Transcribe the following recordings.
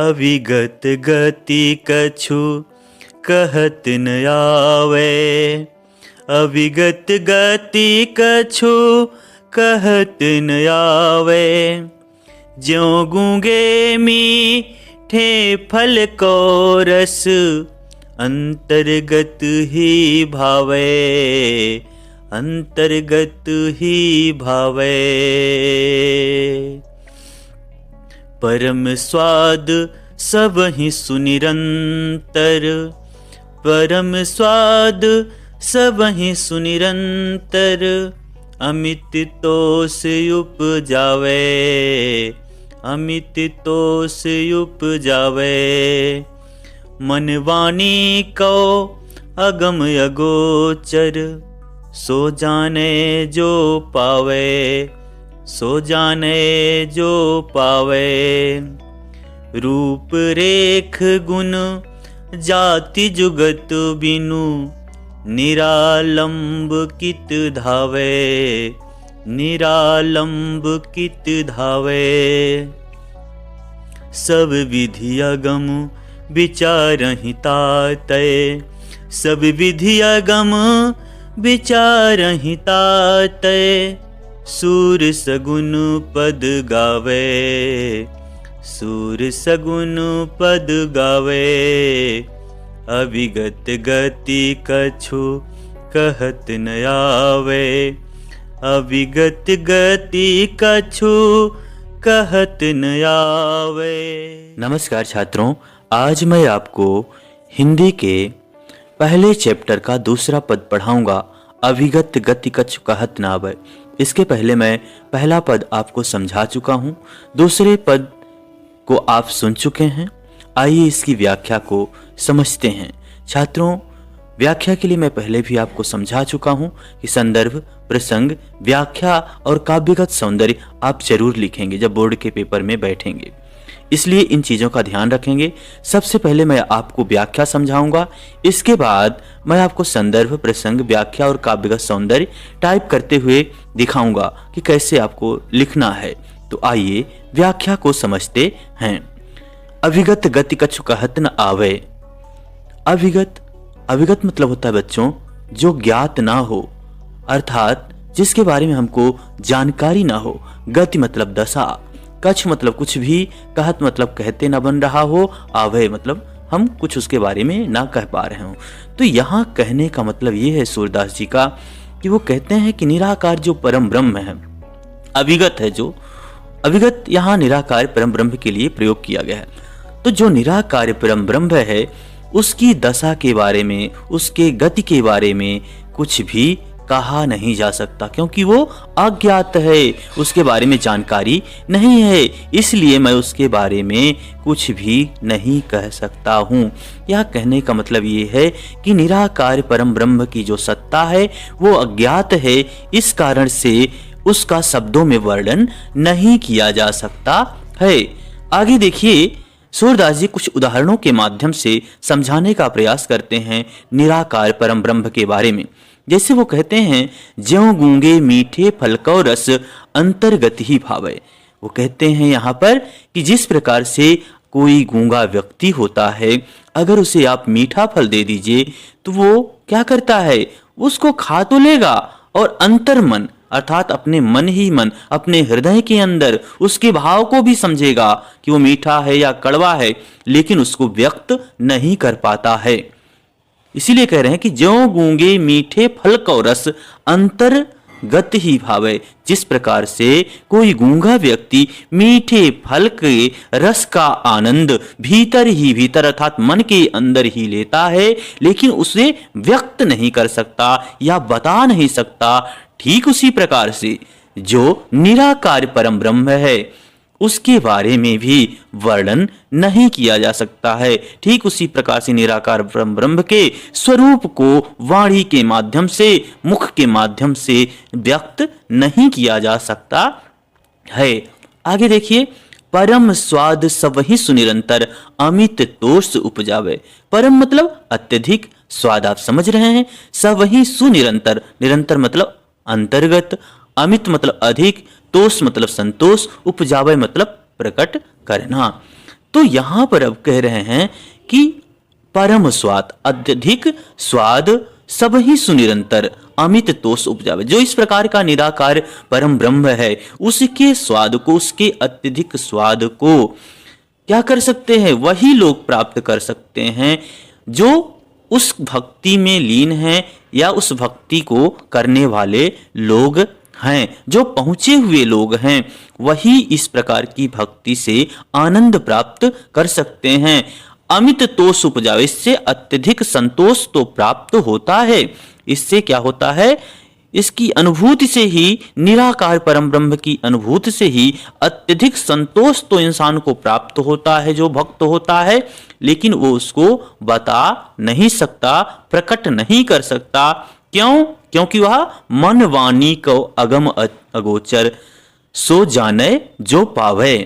अविगत गति कछु कहत न आवे। अविगत गति कछु कहत न आवे। ज्यों गूंगे मीठे फल को रस अंतर्गत ही भावे। अंतर्गत ही भावे। परम स्वाद सबहि सुनिरंतर। परम स्वाद सबहि सुनिरंतर। अमित तोष उपजावे। अमित तोष उपजावे। मन वाणी को अगम अगोचर। सो जाने जो पावे। सो जाने जो पावे। रूप रेख गुण जाति जुगत बिनु निरालंब कित धावे। निरालंब कित धावे। सब विधि अगम विचारहि तातय। सब विधि अगम विचारहि तातय। सूर सगुन पद गावे। सूर सगुन पद गावे। अविगत गति कछु कहत न आवे। अविगत गति कछु कहत न आवे। नमस्कार छात्रों, आज मैं आपको हिंदी के पहले चैप्टर का दूसरा पद पढ़ाऊंगा, अविगत गति कछु कहत न आवे। इसके पहले मैं पहला पद आपको समझा चुका हूं, दूसरे पद को आप सुन चुके हैं। आइए इसकी व्याख्या को समझते हैं। छात्रों, व्याख्या के लिए मैं पहले भी आपको समझा चुका हूं कि संदर्भ, प्रसंग, व्याख्या और काव्यगत सौंदर्य आप जरूर लिखेंगे जब बोर्ड के पेपर में बैठेंगे, इसलिए इन चीजों का ध्यान रखेंगे। सबसे पहले मैं आपको व्याख्या समझाऊंगा, इसके बाद मैं आपको संदर्भ, प्रसंग, व्याख्या और काव्यगत सौंदर्य टाइप करते हुए दिखाऊंगा कि कैसे आपको लिखना है। तो आइए व्याख्या को समझते हैं। अविगत गति कछु कहत न आवे। अविगत, अविगत मतलब होता है बच्चों जो ज्ञात ना हो, अर्थात जिसके बारे में हमको जानकारी ना हो। गति मतलब दशा, कछ मतलब कुछ भी, कहत मतलब कहते ना बन रहा हो, आवे मतलब हम कुछ उसके बारे में ना कह पा रहे हो। तो यहाँ कहने का मतलब ये है सूरदास जी का कि वो कहते हैं कि निराकार जो परम ब्रह्म है, अविगत है जो, अविगत यहाँ निराकार परम ब्रह्म के लिए प्रयोग किया गया है। तो जो निराकार परम ब्रह्म है उसकी दशा के बारे में, उसके गति के बारे में कुछ भी कहा नहीं जा सकता, क्योंकि वो अज्ञात है, उसके बारे में जानकारी नहीं है, इसलिए मैं उसके बारे में कुछ भी नहीं कह सकता हूँ। यह कहने का मतलब ये है कि निराकार परम ब्रह्म की जो सत्ता है वो अज्ञात है, इस कारण से उसका शब्दों में वर्णन नहीं किया जा सकता है। आगे देखिए, सूरदास जी कुछ उदाहरणों के माध्यम से समझाने का प्रयास करते हैं निराकार परम ब्रह्म के बारे में। जैसे वो कहते हैं, ज्यों गूंगे मीठे फल को रस अंतर्गत ही भावे। वो कहते हैं यहाँ पर कि जिस प्रकार से कोई गूंगा व्यक्ति होता है, अगर उसे आप मीठा फल दे दीजिए तो वो क्या करता है, उसको खा तो लेगा और अंतर मन अर्थात अपने मन ही मन, अपने हृदय के अंदर उसके भाव को भी समझेगा कि वो मीठा है या कड़वा है, लेकिन उसको व्यक्त नहीं कर पाता है। इसीलिए कह रहे हैं कि ज्यों गूंगे मीठे फल को रस अंतर्गत ही भावे। जिस प्रकार से कोई गूंगा व्यक्ति मीठे फल के रस का आनंद भीतर ही भीतर अर्थात मन के अंदर ही लेता है, लेकिन उसे व्यक्त नहीं कर सकता या बता नहीं सकता, ठीक उसी प्रकार से जो निराकार परम ब्रह्म है उसके बारे में भी वर्णन नहीं किया जा सकता है। ठीक उसी प्रकार से निराकार ब्रह्म के स्वरूप को वाणी के माध्यम से, मुख के माध्यम से व्यक्त नहीं किया जा सकता है। आगे देखिए, परम स्वाद सबहि सुनिरंतर अमित तोष उपजावे। परम मतलब अत्यधिक, स्वाद आप समझ रहे हैं, सबहि सुनिरंतर, निरंतर मतलब अंतर्गत, अमित मतलब अधिक, तोष मतलब संतोष, उपजावे मतलब प्रकट करना। तो यहां पर अब कह रहे हैं कि परम स्वाद, अत्यधिक स्वाद सब ही सुनिरंतर अमित तोष उपजावे। जो इस प्रकार का निराकार परम ब्रह्म है, उसके स्वाद को, उसके अत्यधिक स्वाद को क्या कर सकते हैं? वही लोग प्राप्त कर सकते हैं जो उस भक्ति में लीन हैं या उस भक्ति को करने वाले लोग हैं, जो पहुंचे हुए लोग हैं, वही इस प्रकार की भक्ति से आनंद प्राप्त कर सकते हैं। अमित तोष उपजावे, इससे अत्यधिक संतोष तो प्राप्त होता है। इससे क्या होता है? इसकी अनुभूति से ही, निराकार परम ब्रह्म की अनुभूति से ही अत्यधिक संतोष तो इंसान को प्राप्त होता है जो भक्त होता है, लेकिन वो उसको बता नहीं सकता, प्रकट नहीं कर सकता। क्यों? क्योंकि वह मन वाणी को अगम अगोचर सो जाने जो पावे।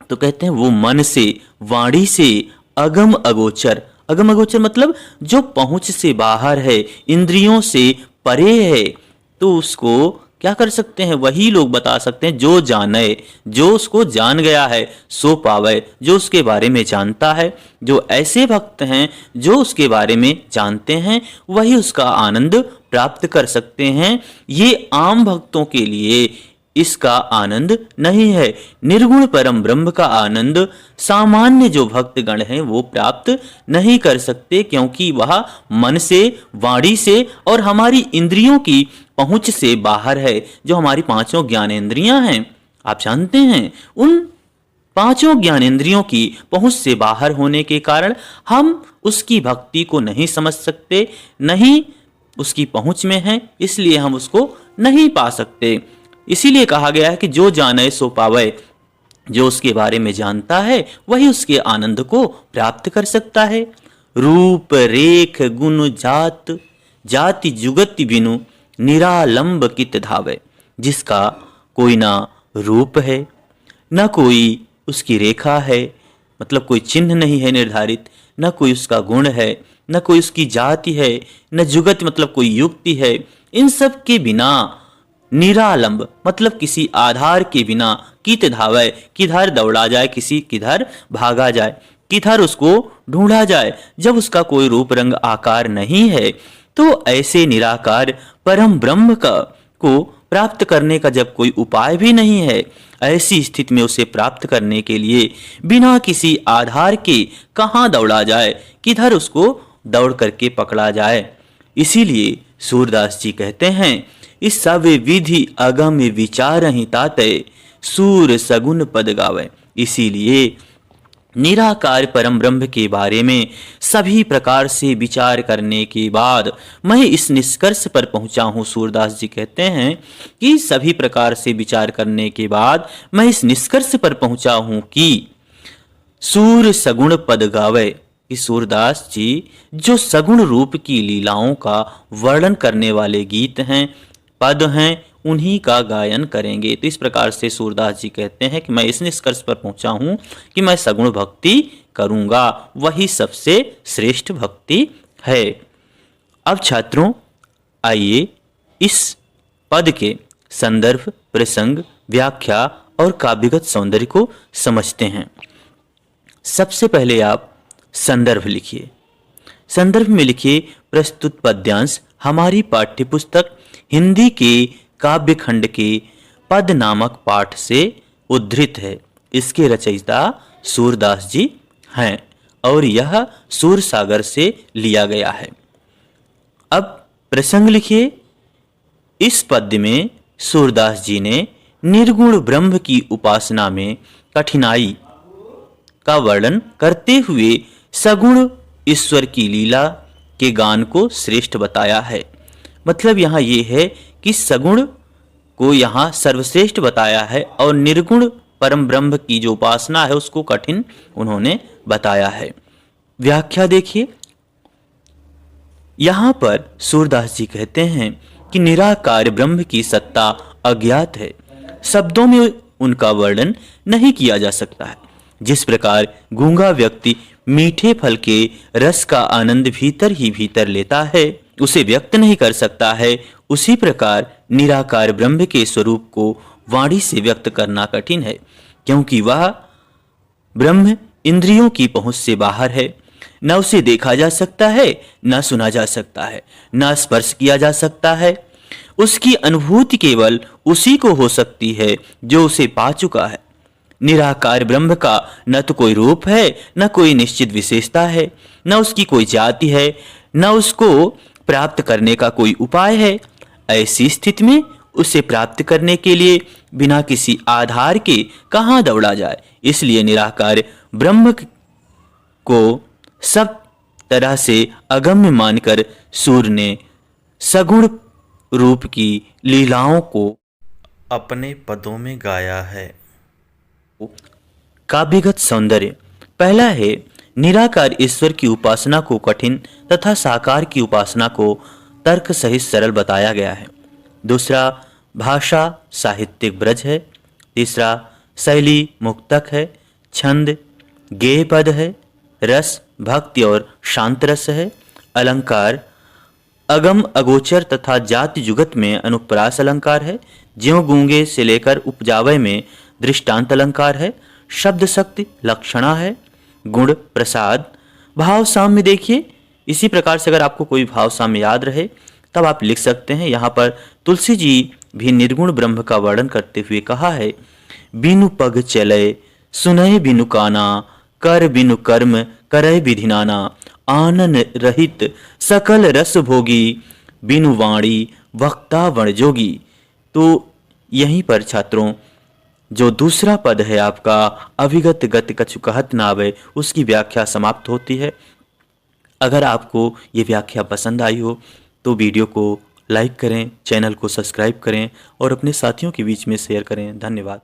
तो कहते हैं वो मन से, वाणी से, अगम अगोचर, अगम अगोचर मतलब जो पहुंच से बाहर है, इंद्रियों से परे है, तो उसको क्या कर सकते हैं? वही लोग बता सकते हैं जो जाने, जो उसको जान गया है, सो पावे, जो उसके बारे में जानता है। जो ऐसे भक्त हैं जो उसके बारे में जानते हैं, वही उसका आनंद प्राप्त कर सकते हैं। ये आम भक्तों के लिए इसका आनंद नहीं है। निर्गुण परम ब्रह्म का आनंद सामान्य जो भक्तगण हैं वो प्राप्त नहीं कर सकते, क्योंकि वह मन से, वाणी से और हमारी इंद्रियों की पहुंच से बाहर है। जो हमारी पांचों ज्ञानेंद्रियां हैं, आप जानते हैं, उन पांचों ज्ञानेंद्रियों की पहुंच से बाहर होने के कारण हम उसकी भक्ति को नहीं समझ सकते, नहीं उसकी पहुंच में है, इसलिए हम उसको नहीं पा सकते। इसीलिए कहा गया है कि जो जाने सो पावे, जो उसके बारे में जानता है वही उसके आनंद को प्राप्त कर सकता है। रूप रेख गुण जात, जाति जुगति बिनु निरालंब कित धावे। जिसका कोई ना रूप है, न कोई उसकी रेखा है, मतलब कोई चिन्ह नहीं है निर्धारित, न कोई उसका गुण है, न कोई उसकी जाति है, न जुगत मतलब कोई युक्ति है। इन सब के बिना निरालंब मतलब किसी आधार के बिना कित धावे, किधर दौड़ा जाए, किसी किधर भागा जाए, किधर उसको ढूंढा जाए। जब उसका कोई रूप रंग आकार नहीं है, तो ऐसे निराकार परम ब्रह्म को प्राप्त करने का जब कोई उपाय भी नहीं है, ऐसी स्थिति में उसे प्राप्त करने के लिए बिना किसी आधार के कहाँ दौड़ा जाए, किधर उसको दौड़ करके पकड़ा जाए। इसीलिए सूरदास जी कहते हैं, इस सब विधि अगम विचार ही ताते सूर सगुन पद गावे। इसीलिए निराकार परम ब्रह्म के बारे में सभी प्रकार से विचार करने के बाद मैं इस निष्कर्ष पर पहुंचा हूं। सूरदास जी कहते हैं कि सभी प्रकार से विचार करने के बाद मैं इस निष्कर्ष पर पहुंचा हूं कि सूर सगुण पद गावे। कि सूरदास जी जो सगुण रूप की लीलाओं का वर्णन करने वाले गीत हैं, पद हैं, उन्हीं का गायन करेंगे। तो इस प्रकार से सूरदास जी कहते हैं कि मैं इस निष्कर्ष पर पहुंचा हूं कि मैं सगुण भक्ति करूंगा, वही सबसे श्रेष्ठ भक्ति है। अब छात्रों आइए इस पद के संदर्भ, प्रसंग, व्याख्या और काव्यगत सौंदर्य को समझते हैं। सबसे पहले आप संदर्भ लिखिए। संदर्भ में लिखिए, प्रस्तुत पद्यांश हमारी पाठ्यपुस्तक हिंदी के काव्य खंड के पद नामक पाठ से उद्धृत है। इसके रचयिता सूरदास जी हैं और यह सूरसागर से लिया गया है। अब प्रसंग लिखिए। इस पद्य में सूरदास जी ने निर्गुण ब्रह्म की उपासना में कठिनाई का वर्णन करते हुए सगुण ईश्वर की लीला के गान को श्रेष्ठ बताया है। मतलब यहाँ ये है कि सगुण को यहाँ सर्वश्रेष्ठ बताया है और निर्गुण परम ब्रह्म की जो उपासना है उसको कठिन उन्होंने बताया है। व्याख्या देखिए। यहाँ पर सूरदास जी कहते हैं कि निराकार ब्रह्म की सत्ता अज्ञात है, शब्दों में उनका वर्णन नहीं किया जा सकता है। जिस प्रकार गूंगा व्यक्ति मीठे फल के रस का आनंद भीतर ही भीतर लेता है, उसे व्यक्त नहीं कर सकता है, उसी प्रकार निराकार ब्रह्म के स्वरूप को वाणी से व्यक्त करना कठिन है, क्योंकि वह ब्रह्म इंद्रियों की पहुंच से बाहर है। न उसे देखा जा सकता है, न सुना जा सकता है, न स्पर्श किया जा सकता है। उसकी अनुभूति केवल उसी को हो सकती है जो उसे पा चुका है। निराकार ब्रह्म का न तो कोई रूप है, न कोई निश्चित विशेषता है, न उसकी कोई जाति है, न उसको प्राप्त करने का कोई उपाय है। ऐसी स्थिति में उसे प्राप्त करने के लिए बिना किसी आधार के कहाँ दौड़ा जाए। इसलिए निराकार ब्रह्म को सब तरह से अगम्य मानकर सूर्य ने सगुण रूप की लीलाओं को अपने पदों में गाया है। काव्यगत सौंदर्य। पहला है, निराकार ईश्वर की उपासना को कठिन तथा साकार की उपासना को तर्क सहित सरल बताया गया है। दूसरा, भाषा साहित्यिक ब्रज है। तीसरा, शैली मुक्तक है। छंद गेय पद है। रस भक्ति और शांत रस है। अलंकार अगम अगोचर तथा जाति जुगत में अनुप्रास अलंकार है। ज्यों गूंगे से लेकर उपजावय में दृष्टांत अलंकार है। शब्द शक्ति लक्षणा है। गुण प्रसाद भाव साम्य। देखिए, इसी प्रकार से अगर आपको कोई भाव साम्य याद रहे तब आप लिख सकते हैं। यहाँ पर तुलसी जी भी निर्गुण ब्रह्म का वर्णन करते हुए कहा है, बिनु पग चले सुनय बिनु काना, कर बिनु कर्म करय विधि नाना, आनन रहित सकल रस भोगी, बिनु वाणी वक्ता वण जोगी। तो यहीं पर छात्रों जो दूसरा पद है आपका अविगत गति कछु कहत नावे, उसकी व्याख्या समाप्त होती है। अगर आपको ये व्याख्या पसंद आई हो तो वीडियो को लाइक करें, चैनल को सब्सक्राइब करें और अपने साथियों के बीच में शेयर करें। धन्यवाद।